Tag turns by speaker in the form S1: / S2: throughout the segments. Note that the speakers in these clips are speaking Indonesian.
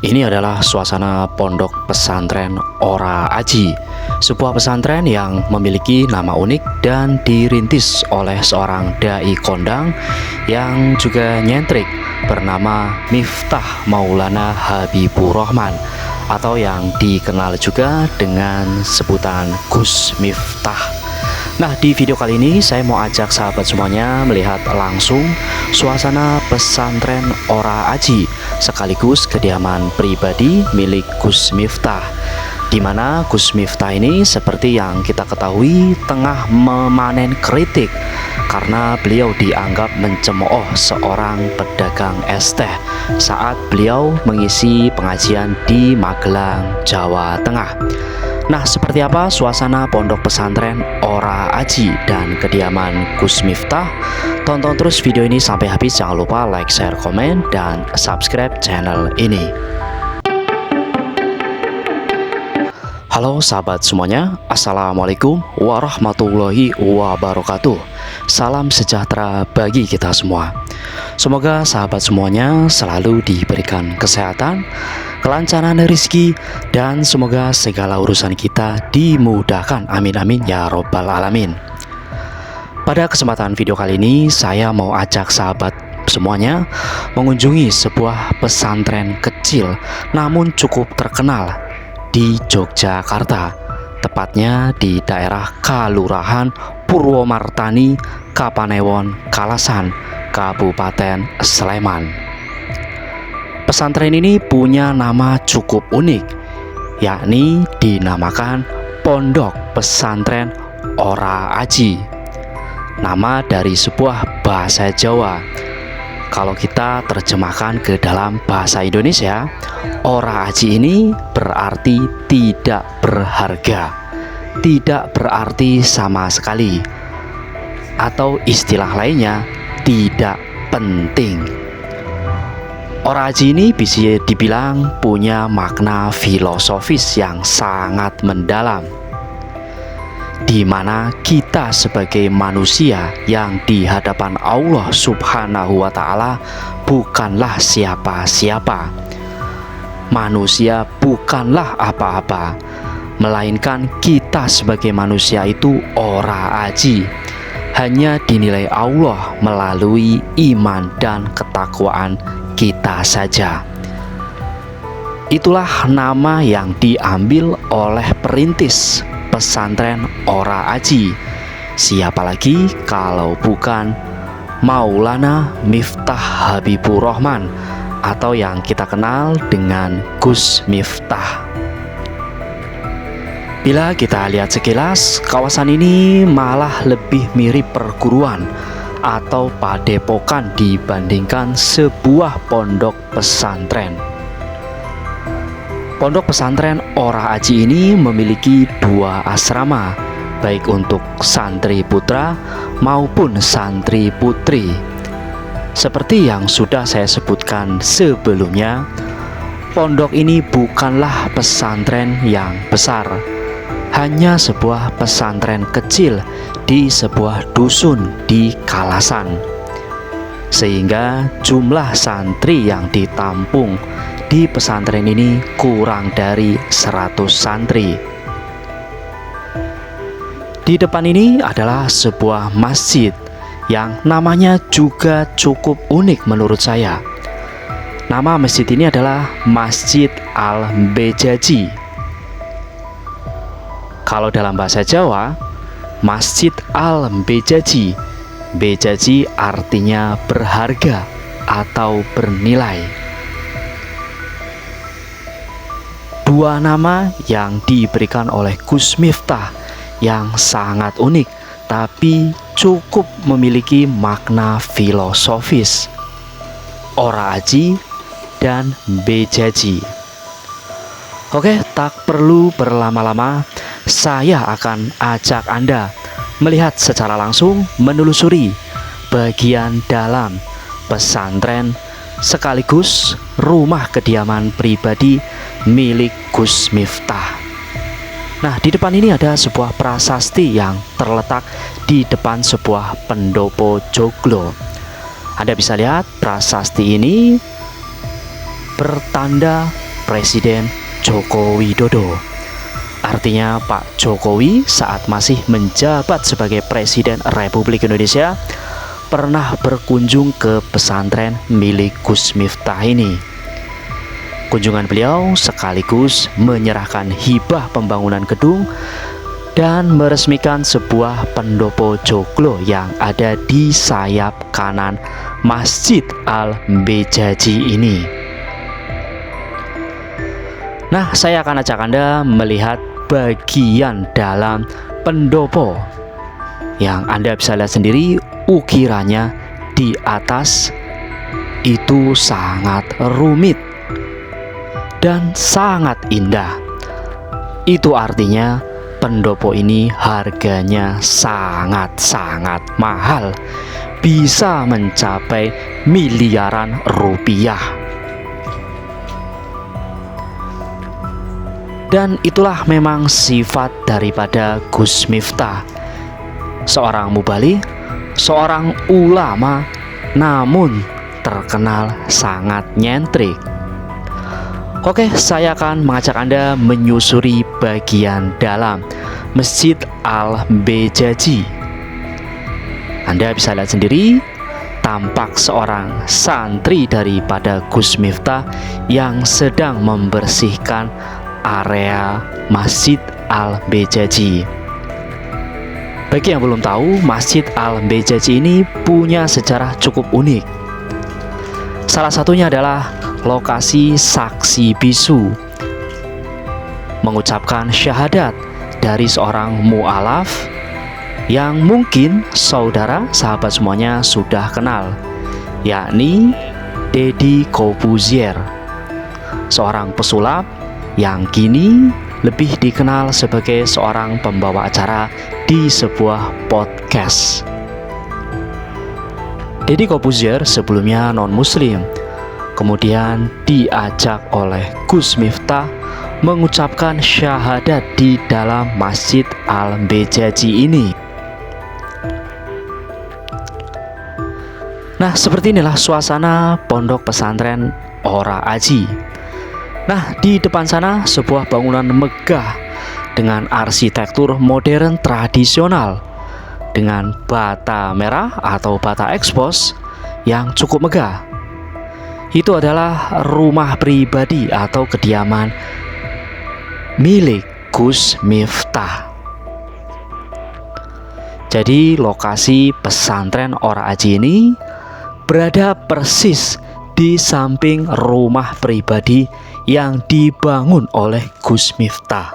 S1: Ini adalah suasana pondok pesantren Ora Aji, sebuah pesantren yang memiliki nama unik dan dirintis oleh seorang dai kondang yang juga nyentrik bernama Miftah Maulana Habibur Rahman atau yang dikenal juga dengan sebutan Gus Miftah. Nah, di video kali ini saya mau ajak sahabat semuanya melihat langsung suasana pesantren Ora Aji sekaligus kediaman pribadi milik Gus Miftah, di mana Gus Miftah ini seperti yang kita ketahui tengah memanen kritik karena beliau dianggap mencemooh seorang pedagang es teh saat beliau mengisi pengajian di Magelang, Jawa Tengah. Nah, seperti apa suasana pondok pesantren Ora Aji dan kediaman Gus Miftah? Tonton terus video ini sampai habis, jangan lupa like, share, komen, dan subscribe channel ini. Halo sahabat semuanya, Assalamualaikum warahmatullahi wabarakatuh. Salam sejahtera bagi kita semua. Semoga sahabat semuanya selalu diberikan kesehatan, kelancaran rezeki, dan semoga segala urusan kita dimudahkan. Amin amin ya robbal alamin. Pada kesempatan video kali ini saya mau ajak sahabat semuanya mengunjungi sebuah pesantren kecil namun cukup terkenal di Yogyakarta, tepatnya di daerah Kalurahan Purwomartani, Kapanewon, Kalasan, Kabupaten Sleman. Pesantren ini punya nama cukup unik, yakni dinamakan Pondok Pesantren Ora Aji. Nama dari sebuah bahasa Jawa. Kalau kita terjemahkan ke dalam bahasa Indonesia, Ora Aji ini berarti tidak berharga, tidak berarti sama sekali, atau istilah lainnya tidak penting. Ora Aji ini bisa dibilang punya makna filosofis yang sangat mendalam, di mana kita sebagai manusia yang di hadapan Allah Subhanahu wa Ta'ala bukanlah siapa-siapa. Manusia bukanlah apa-apa, melainkan kita sebagai manusia itu Ora Aji, hanya dinilai Allah melalui iman dan ketakwaan kita saja. Itulah nama yang diambil oleh perintis pesantren Ora Aji. Siapa lagi kalau bukan Maulana Miftah Habibur Rahman atau yang kita kenal dengan Gus Miftah. Bila kita lihat sekilas, kawasan ini malah lebih mirip perguruan atau padepokan dibandingkan sebuah pondok pesantren. Pondok pesantren Ora Aji ini memiliki dua asrama, baik untuk santri putra maupun santri putri. Seperti yang sudah saya sebutkan sebelumnya, pondok ini bukanlah pesantren yang besar, hanya sebuah pesantren kecil di sebuah dusun di Kalasan, sehingga jumlah santri yang ditampung di pesantren ini kurang dari 100 santri. Di depan ini adalah sebuah masjid yang namanya juga cukup unik menurut saya. Nama masjid ini adalah Masjid Al-Bejaji. Kalau dalam bahasa Jawa, Masjid Al-Bejaji, Bejaji artinya berharga atau bernilai. Dua nama yang diberikan oleh Gus Miftah yang sangat unik tapi cukup memiliki makna filosofis, Ora Aji dan Bejaji. Oke, tak perlu berlama-lama, saya akan ajak Anda melihat secara langsung, menelusuri bagian dalam pesantren sekaligus rumah kediaman pribadi milik Gus Miftah. Nah, di depan ini ada sebuah prasasti yang terletak di depan sebuah pendopo joglo. Anda bisa lihat prasasti ini bertanda Presiden Joko Widodo. Artinya Pak Jokowi saat masih menjabat sebagai Presiden Republik Indonesia pernah berkunjung ke pesantren milik Gus Miftah ini. Kunjungan beliau sekaligus menyerahkan hibah pembangunan gedung dan meresmikan sebuah pendopo joglo yang ada di sayap kanan Masjid Al-Bejaji ini. Nah, saya akan ajak Anda melihat bagian dalam pendopo yang Anda bisa lihat sendiri ukirannya di atas itu sangat rumit dan sangat indah. Itu artinya pendopo ini harganya sangat-sangat mahal, bisa mencapai miliaran rupiah. Dan itulah memang sifat daripada Gus Miftah, seorang mubalik, seorang ulama, namun terkenal sangat nyentrik. Oke, saya akan mengajak Anda menyusuri bagian dalam Masjid Al-Bejaji. Anda bisa lihat sendiri, tampak seorang santri daripada Gus Miftah yang sedang membersihkan area Masjid Al-Bejaji. Bagi yang belum tahu, Masjid Al-Bejaji ini punya sejarah cukup unik. Salah satunya adalah lokasi saksi bisu mengucapkan syahadat dari seorang mu'alaf yang mungkin saudara sahabat semuanya sudah kenal, yakni Deddy Corbuzier, seorang pesulap yang kini lebih dikenal sebagai seorang pembawa acara di sebuah podcast. Deddy Corbuzier sebelumnya non-muslim, kemudian diajak oleh Gus Miftah mengucapkan syahadat di dalam Masjid Al-Bejaji ini. Nah, seperti inilah suasana pondok pesantren Ora Aji. Nah, di depan sana sebuah bangunan megah dengan arsitektur modern tradisional dengan bata merah atau bata ekspos yang cukup megah. Itu adalah rumah pribadi atau kediaman milik Gus Miftah. Jadi lokasi pesantren Ora Aji ini berada persis di samping rumah pribadi yang dibangun oleh Gus Miftah.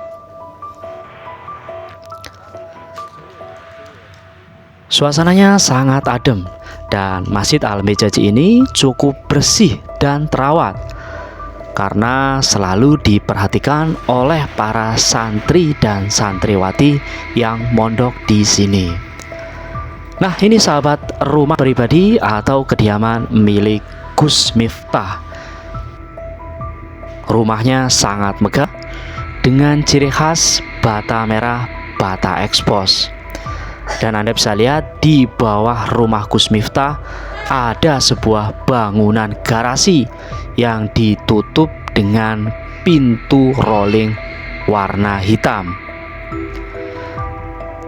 S1: Suasananya sangat adem dan Masjid Al-Bejaji ini cukup bersih dan terawat karena selalu diperhatikan oleh para santri dan santriwati yang mondok di sini. Nah, ini sahabat, rumah pribadi atau kediaman milik Gus Miftah. Rumahnya sangat megah dengan ciri khas bata merah, bata ekspos. Dan Anda bisa lihat di bawah rumah Gus Miftah ada sebuah bangunan garasi yang ditutup dengan pintu rolling warna hitam.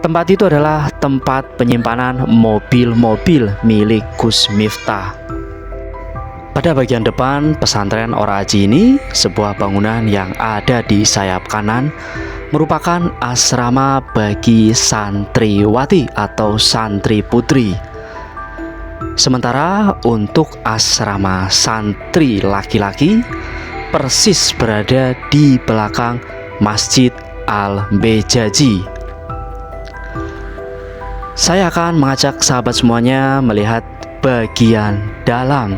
S1: Tempat itu adalah tempat penyimpanan mobil-mobil milik Gus Miftah. Pada bagian depan pesantren Ora Aji ini, sebuah bangunan yang ada di sayap kanan merupakan asrama bagi santriwati atau santri putri. Sementara untuk asrama santri laki-laki persis berada di belakang Masjid Al-Bejaji. Saya akan mengajak sahabat semuanya melihat bagian dalam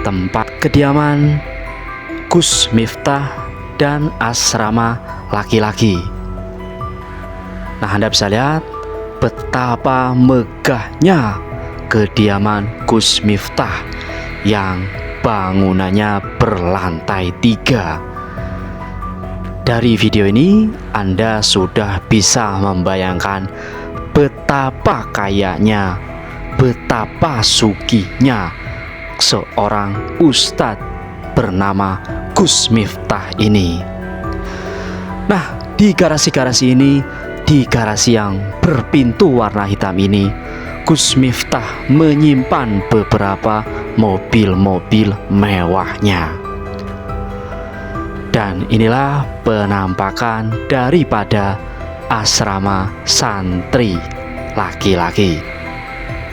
S1: tempat kediaman Gus Miftah dan asrama laki-laki. Nah, Anda bisa lihat betapa megahnya kediaman Gus Miftah yang bangunannya berlantai 3. Dari video ini Anda sudah bisa membayangkan betapa kayanya, betapa sugihnya seorang ustadz bernama Gus Miftah ini. Nah, di garasi-garasi ini, di garasi yang berpintu warna hitam ini, Gus Miftah menyimpan beberapa mobil-mobil mewahnya. Dan inilah penampakan daripada asrama santri laki-laki.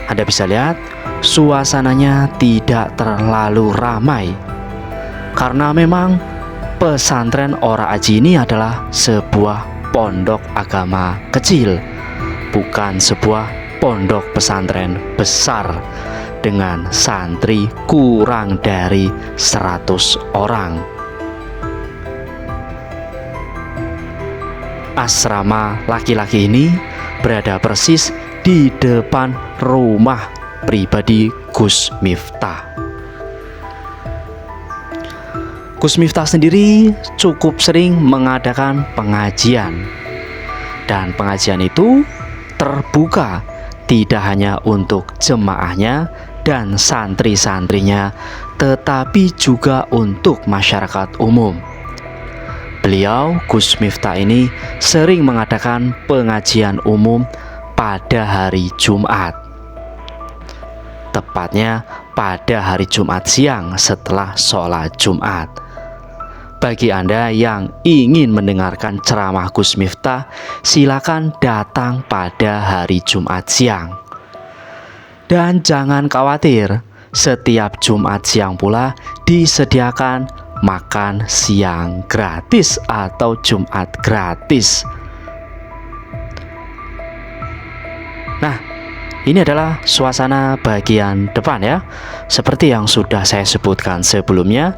S1: Anda bisa lihat suasananya tidak terlalu ramai, karena memang pesantren Ora Aji ini adalah sebuah pondok agama kecil, bukan sebuah pondok pesantren besar dengan santri kurang dari 100 orang. Asrama laki-laki ini berada persis di depan rumah pribadi Gus Miftah. Gus Miftah sendiri cukup sering mengadakan pengajian, dan pengajian itu terbuka tidak hanya untuk jemaahnya dan santri-santrinya, tetapi juga untuk masyarakat umum. Beliau, Gus Miftah ini sering mengadakan pengajian umum pada hari Jumat, tepatnya pada hari Jumat siang setelah sholat Jumat. Bagi Anda yang ingin mendengarkan ceramah Gus Miftah, silakan datang pada hari Jumat siang. Dan jangan khawatir, setiap Jumat siang pula disediakan makan siang gratis atau Jumat gratis. Nah, ini adalah suasana bagian depan ya. Seperti yang sudah saya sebutkan sebelumnya,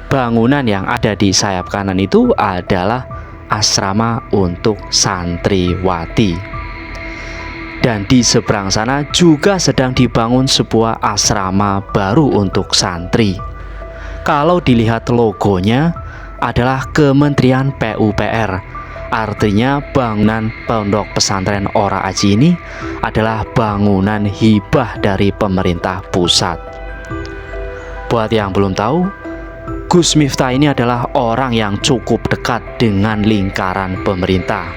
S1: bangunan yang ada di sayap kanan itu adalah asrama untuk santriwati. Dan di seberang sana juga sedang dibangun sebuah asrama baru untuk santri. Kalau dilihat logonya adalah Kementerian PUPR. Artinya bangunan pondok pesantren Ora Aji ini adalah bangunan hibah dari pemerintah pusat. Buat yang belum tahu, Gus Miftah ini adalah orang yang cukup dekat dengan lingkaran pemerintah,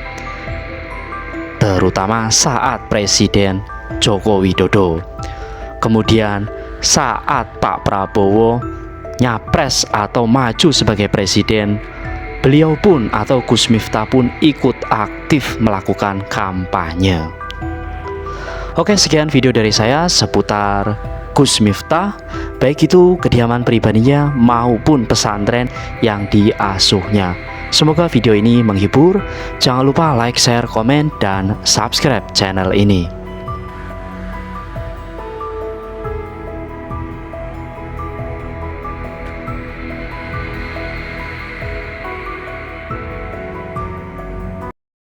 S1: terutama saat Presiden Joko Widodo. Kemudian saat Pak Prabowo nyapres atau maju sebagai presiden, beliau pun atau Gus Miftah pun ikut aktif melakukan kampanye. Oke, sekian video dari saya seputar Gus Miftah, baik itu kediaman pribadinya maupun pesantren yang diasuhnya. Semoga video ini menghibur. Jangan lupa like, share, komen, dan subscribe channel ini.